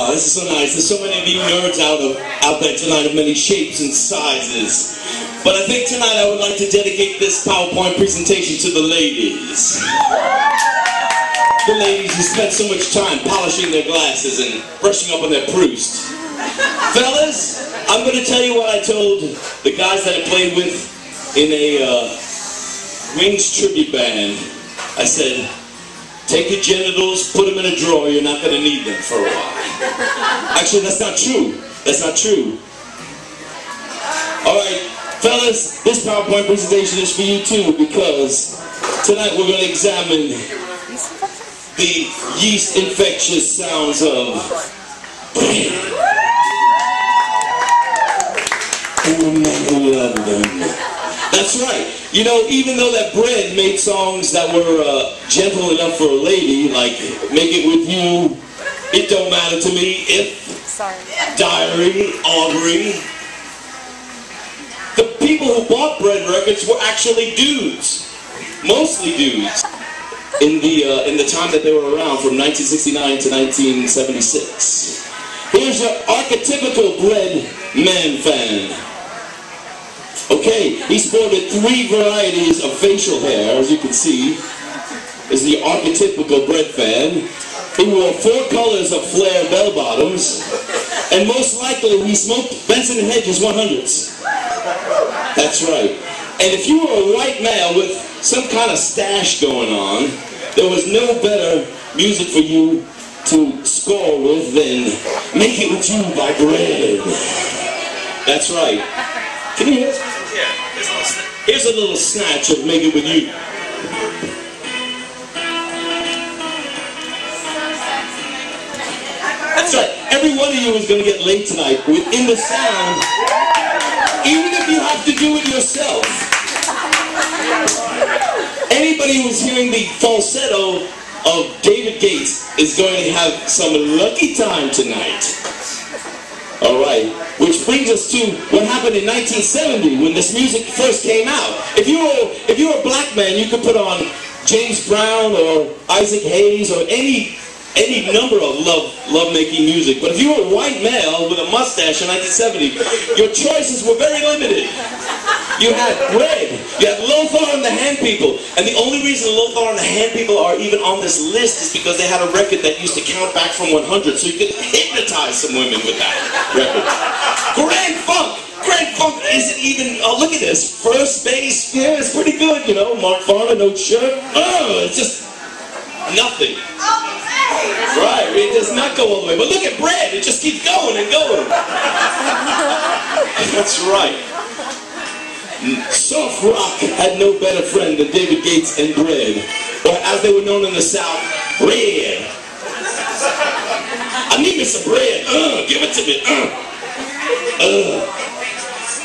Oh, this is so nice. There's so many of you nerds out there tonight of many shapes and sizes. But I think tonight I would like to dedicate this PowerPoint presentation to the ladies. The ladies who spent so much time polishing their glasses and brushing up on their Proust. Fellas, I'm going to tell you what I told the guys that I played with in a Wings tribute band. I said, take your genitals, put them in a drawer, you're not going to need them for a while. Actually, that's not true. That's not true. Alright, fellas, this PowerPoint presentation is for you too, because tonight we're going to examine the yeast infectious sounds of bread. And the men who love them. That's right. You know, even though that Bread made songs that were gentle enough for a lady, like Make It With You, It Don't Matter to Me, If, Diary, Aubrey. The people who bought Bread records were actually dudes. Mostly dudes. In the time that they were around, from 1969 to 1976. Here's your archetypical Bread man fan. Okay, he sported 3 varieties of facial hair, as you can see. Is the archetypical breadfan. He wore 4 colors of flare bell-bottoms, and most likely he smoked Benson & Hedges 100s. That's right. And if you were a white male with some kind of stash going on, there was no better music for you to score with than Make It With You by Bread. That's right. Can you hear this? Here's a little snatch of Make It With You. That's right. Every one of you is going to get laid tonight within the sound, even if you have to do it yourself. Anybody who's hearing the falsetto of David Gates is going to have some lucky time tonight. Alright, which brings us to what happened in 1970 when this music first came out. If you were a black man, you could put on James Brown or Isaac Hayes or any number of love-making music. But if you were a white male with a mustache in 1970, your choices were very limited. You had Bread, you had Lothar and the Hand People, and the only reason Lothar and the Hand People are even on this list is because they had a record that used to count back from 100, so you could hypnotize some women with that record. Grand Funk! Grand Funk isn't even, oh look at this, First Base, yeah, it's pretty good, you know, Mark Farner, no shirt, oh, it's just nothing. Right, it does not go all the way, but look at Bread, it just keeps going and going. That's right. Soft rock had no better friend than David Gates and Bread, or as they were known in the South, Bread. I need me some bread. Give it to me.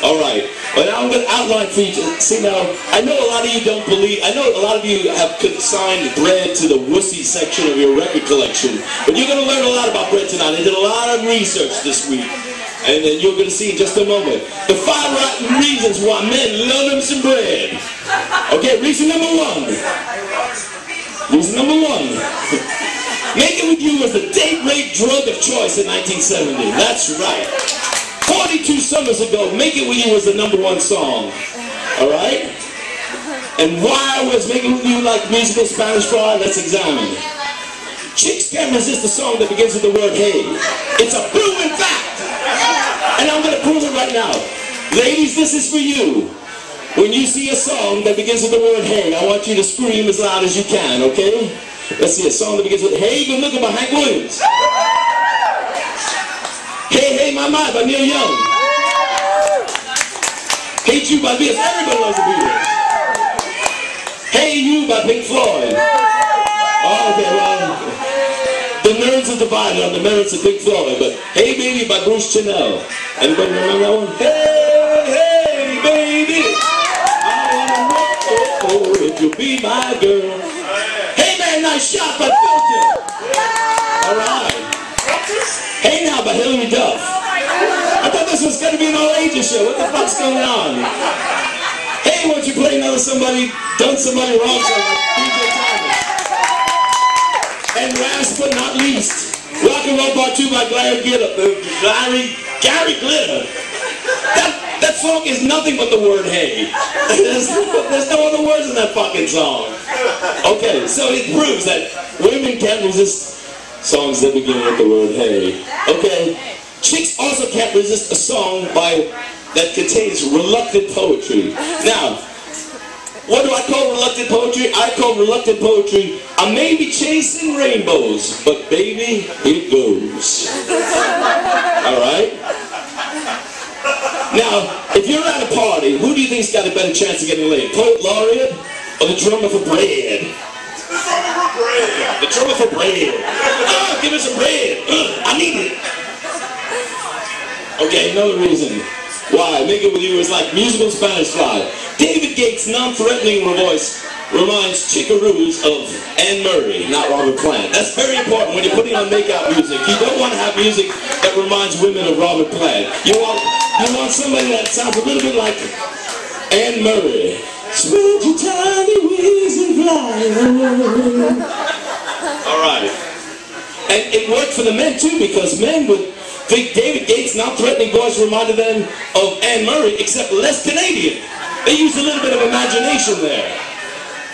All right. Well, now I'm going to outline for you. See, now, I know a lot of you don't believe, I know a lot of you have consigned Bread to the wussy section of your record collection, but you're going to learn a lot about Bread tonight. I did a lot of research this week. And then you're going to see in just a moment the 5 rotten reasons why men love them some bread. Okay, reason number 1. Reason number 1. Make It With You was the date rape drug of choice in 1970. That's right. 42 summers ago, Make It With You was the #1 song. Alright? And why was Make It With You like musical Spanish fry? Let's examine. Chicks can't resist a song that begins with the word hey. It's a proven fact. And I'm going to prove it right now. Ladies, this is for you. When you see a song that begins with the word hey, I want you to scream as loud as you can, okay? Let's see, a song that begins with Hey, Good Looking by Hank Williams. Hey, Hey, My by Neil Young. Hate You by Beatles. Everybody loves the Beatles. Hey You by Pink Floyd. Oh, okay, well, the nerds are divided on the merits of Pink Floyd, but Hey Baby by Bruce Chanel. Anybody remember that one? Hey, hey, baby, I wanna know if you'll be my girl. Hey Man, Nice Shot by Filter. Alright. Hey Now by Hillary Duff. I thought this was going to be an all-ages show. What the fuck's going on? Hey, won't you play another somebody, done somebody wrong song like DJ Thomas? And last but not least, Rock and Roll Part 2 by Gary Glitter. That song is nothing but the word hey. There's no other words in that fucking song. Okay, so it proves that women can't resist songs that begin with the word hey. Okay, chicks also can't resist a song that contains reluctant poetry. Now, what do I call reluctant poetry? I call reluctant poetry, I may be chasing rainbows, but baby, it goes. Alright? Now, if you're at a party, who do you think's got a better chance of getting laid? Poet laureate or the drummer for bread? The drummer for bread. Ah, give me some bread. I need it. Okay, another reason why Make It With You is like musical Spanish fly. David Gates' non-threatening voice reminds chickaroos of Anne Murray, not Robert Plant. That's very important when you're putting on makeout music. You don't want to have music that reminds women of Robert Plant. You want somebody that sounds a little bit like Anne Murray. Spread your tiny wings and fly away. Alright. And it worked for the men too, because men would think David Gates' non-threatening voice reminded them of Anne Murray, except less Canadian. They used a little bit of imagination there.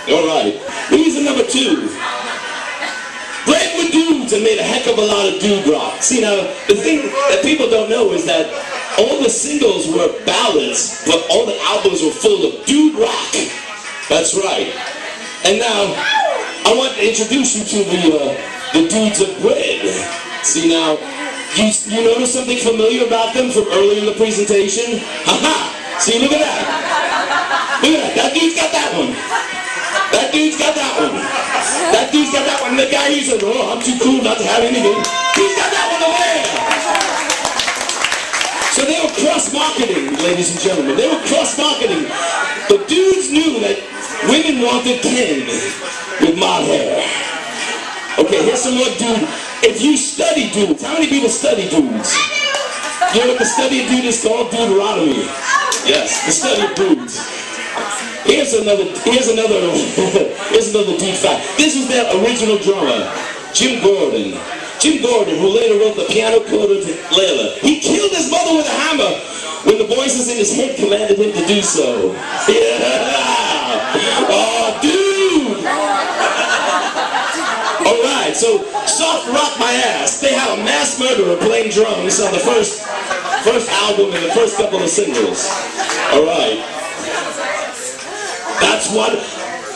Alright. Reason number 2. Bred with dudes and made a heck of a lot of dude rock. See, now, the thing that people don't know is that all the singles were ballads, but all the albums were full of dude rock. That's right. And now, I want to introduce you to the dudes of Bred. See, now, you notice something familiar about them from earlier in the presentation? Haha! See, look at that. Look at that. That dude's got that one. That dude's got that one. That dude's got that one. The guy who said, oh, I'm too cool not to have anything. He's got that one over there. So they were cross-marketing, ladies and gentlemen. They were cross-marketing. The dudes knew that women wanted Ken with my hair. Okay, here's some more dude. If you study dudes, how many people study dudes? You know what the study of dude is called? Deuteronomy. Yes, the study of dudes. Here's another deep fact. This is their original drummer, Jim Gordon. Jim Gordon, who later wrote the piano coda to Layla. He killed his mother with a hammer when the voices in his head commanded him to do so. Yeah! Oh, dude! Alright, so Soft Rock My Ass. They have a mass murderer playing drums on the first album and the first couple of singles. Alright. That's what...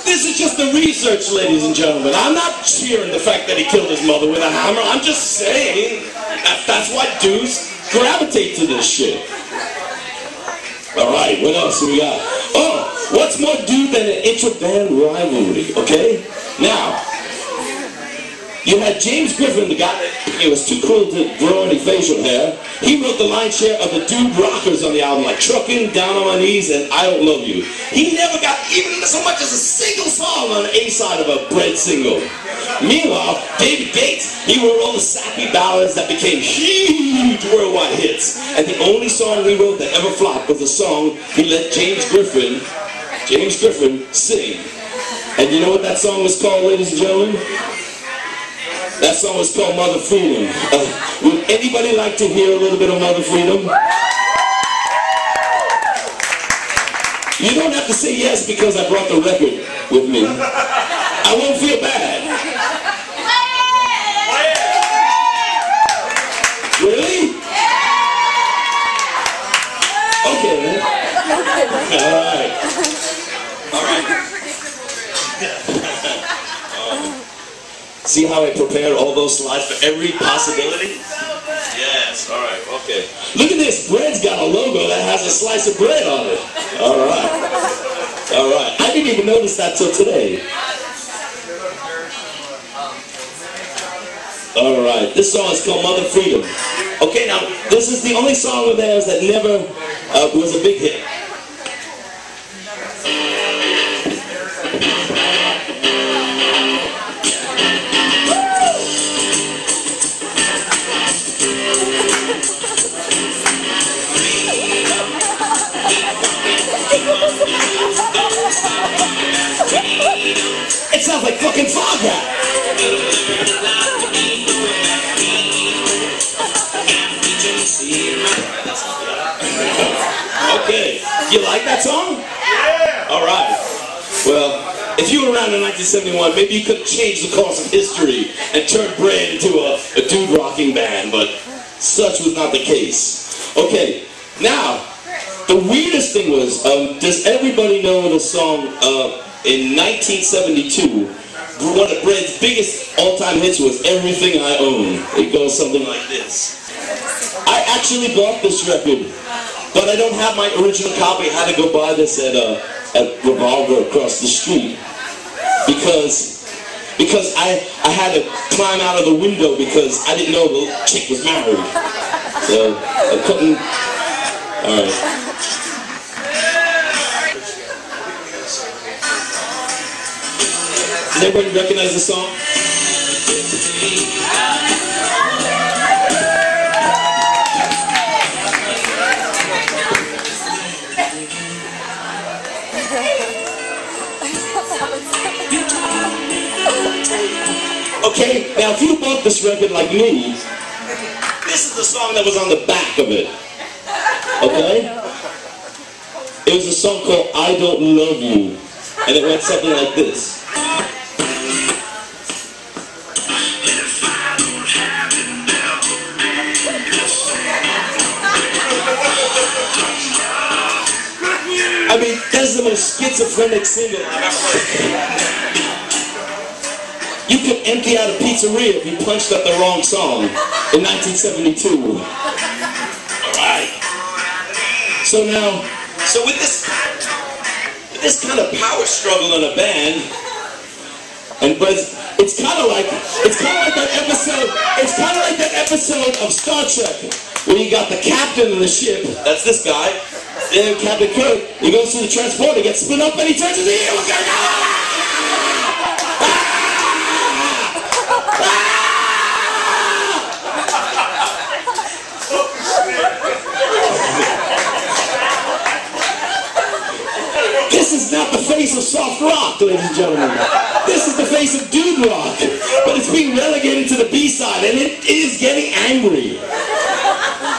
This is just the research, ladies and gentlemen. I'm not cheering the fact that he killed his mother with a hammer. I'm just saying that's why dudes gravitate to this shit. Alright, what else do we got? Oh, what's more dude than an intra-band rivalry, okay? Now, you had James Griffin, the guy that was too cool to grow any facial hair. He wrote the lion's share of the dude rockers on the album, like Truckin', Down on My Knees, and I Don't Love You. He never got even so much as a single song on the A-side of a Bred single. Meanwhile, David Gates, he wrote all the sappy ballads that became huge worldwide hits. And the only song he wrote that ever flopped was a song he let James Griffin sing. And you know what that song was called, ladies and gentlemen? That song was called Mother Freedom. Would anybody like to hear a little bit of Mother Freedom? You don't have to say yes because I brought the record with me. I won't feel bad. Really? Okay, man. All right. See how I prepared all those slides for every possibility? Yes, alright, okay. Look at this, Bred's got a logo that has a slice of bread on it. Alright. Alright, I didn't even notice that till today. Alright, this song is called Mother Freedom. Okay, now, this is the only song of theirs that never was a big hit. It sounds like fucking Fog Hat. You like that song? Yeah! Alright. Well, if you were around in 1971, maybe you could have changed the course of history and turned Bread into a dude rocking band, but such was not the case. Okay, now, the weirdest thing was, does everybody know the song in 1972, one of Bread's biggest all-time hits was Everything I Own. It goes something like this. I actually bought this record, but I don't have my original copy. I had to go buy this at Revolver across the street because I had to climb out of the window because I didn't know the chick was married. So I couldn't. All right. Does everybody recognize the song? Okay, now if you bought this record like me, this is the song that was on the back of it. Okay? It was a song called I Don't Love You, and it went something like this. I mean, that's the most schizophrenic single I've ever heard. You could empty out a pizzeria if you punched up the wrong song in 1972. Alright. So now, with this kind of power struggle in a band, but it's kind of like that episode of Star Trek where you got the captain of the ship, that's this guy, and Captain Kirk, he goes through the transporter, gets split up, and he turns to the ear, what's going on? This is not the face of soft rock, ladies and gentlemen. This is the face of dude rock, but it's being relegated to the B-side, and it is getting angry.